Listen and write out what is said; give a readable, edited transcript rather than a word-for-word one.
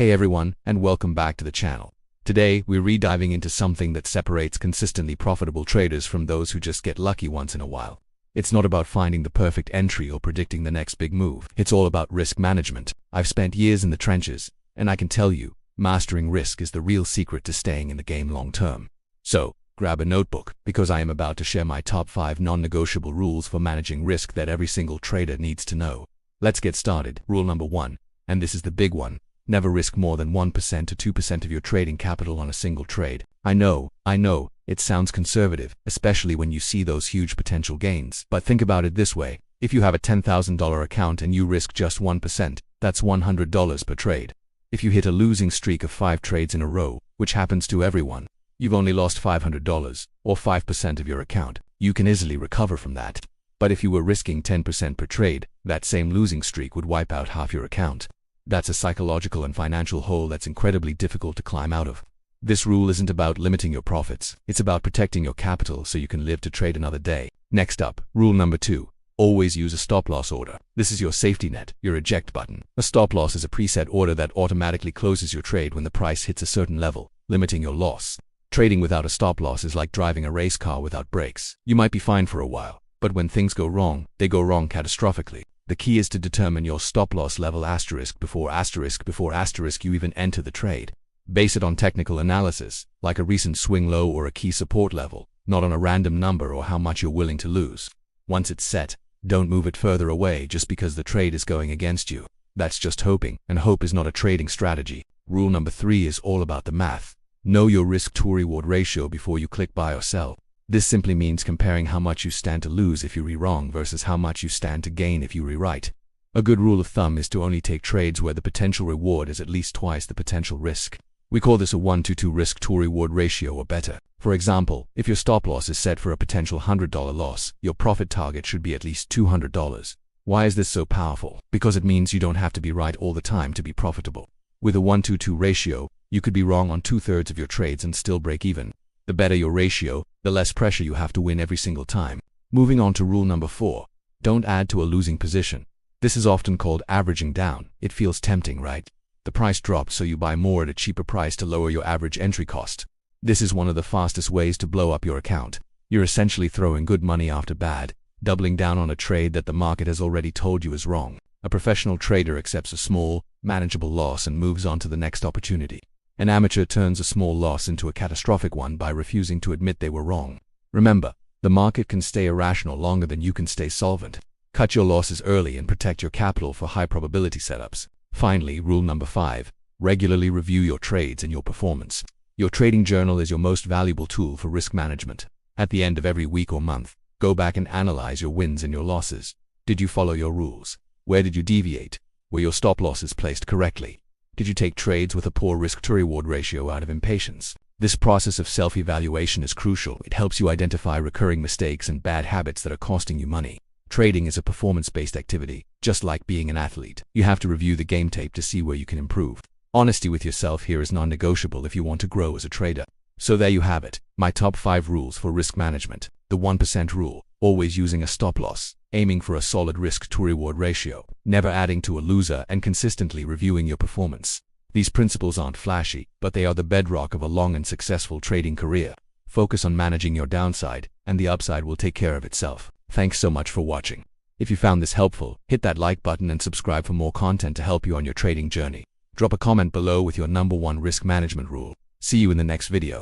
Hey everyone, and welcome back to the channel. Today, we're re-diving into something that separates consistently profitable traders from those who just get lucky once in a while. It's not about finding the perfect entry or predicting the next big move. It's all about risk management. I've spent years in the trenches, and I can tell you, mastering risk is the real secret to staying in the game long term. So, grab a notebook, because I am about to share my top 5 non-negotiable rules for managing risk that every single trader needs to know. Let's get started. Rule number 1, and this is the big one. Never risk more than 1% to 2% of your trading capital on a single trade. I know, it sounds conservative, especially when you see those huge potential gains. But think about it this way. If you have a $10,000 account and you risk just 1%, that's $100 per trade. If you hit a losing streak of 5 trades in a row, which happens to everyone, you've only lost $500, or 5% of your account. You can easily recover from that. But if you were risking 10% per trade, that same losing streak would wipe out half your account. That's a psychological and financial hole that's incredibly difficult to climb out of. This rule isn't about limiting your profits, it's about protecting your capital so you can live to trade another day. Next up, rule number 2. Always use a stop-loss order. This is your safety net, your eject button. A stop-loss is a preset order that automatically closes your trade when the price hits a certain level, limiting your loss. Trading without a stop-loss is like driving a race car without brakes. You might be fine for a while, but when things go wrong, they go wrong catastrophically. The key is to determine your stop-loss level before you even enter the trade. Base it on technical analysis, like a recent swing low or a key support level, not on a random number or how much you're willing to lose. Once it's set, don't move it further away just because the trade is going against you. That's just hoping, and hope is not a trading strategy. Rule number 3 is all about the math. Know your risk-to-reward ratio before you click buy or sell. This simply means comparing how much you stand to lose if you re-wrong versus how much you stand to gain if you re-right. A good rule of thumb is to only take trades where the potential reward is at least twice the potential risk. We call this a 1-to-2 risk-to-reward ratio or better. For example, if your stop-loss is set for a potential $100 loss, your profit target should be at least $200. Why is this so powerful? Because it means you don't have to be right all the time to be profitable. With a 1-to-2 ratio, you could be wrong on 2/3 of your trades and still break even. The better your ratio, the less pressure you have to win every single time. Moving on to rule number 4. Don't add to a losing position. This is often called averaging down. It feels tempting, right? The price drops so you buy more at a cheaper price to lower your average entry cost. This is one of the fastest ways to blow up your account. You're essentially throwing good money after bad, doubling down on a trade that the market has already told you is wrong. A professional trader accepts a small, manageable loss and moves on to the next opportunity. An amateur turns a small loss into a catastrophic one by refusing to admit they were wrong. Remember, the market can stay irrational longer than you can stay solvent. Cut your losses early and protect your capital for high-probability setups. Finally, rule number 5. Regularly review your trades and your performance. Your trading journal is your most valuable tool for risk management. At the end of every week or month, go back and analyze your wins and your losses. Did you follow your rules? Where did you deviate? Were your stop-losses placed correctly? Did you take trades with a poor risk-to-reward ratio out of impatience? This process of self-evaluation is crucial. It helps you identify recurring mistakes and bad habits that are costing you money. Trading is a performance-based activity, just like being an athlete. You have to review the game tape to see where you can improve. Honesty with yourself here is non-negotiable if you want to grow as a trader. So there you have it, my top 5 rules for risk management. The 1% rule, always using a stop-loss, aiming for a solid risk-to-reward ratio, never adding to a loser, and consistently reviewing your performance. These principles aren't flashy, but they are the bedrock of a long and successful trading career. Focus on managing your downside, and the upside will take care of itself. Thanks so much for watching. If you found this helpful, hit that like button and subscribe for more content to help you on your trading journey. Drop a comment below with your number 1 risk management rule. See you in the next video.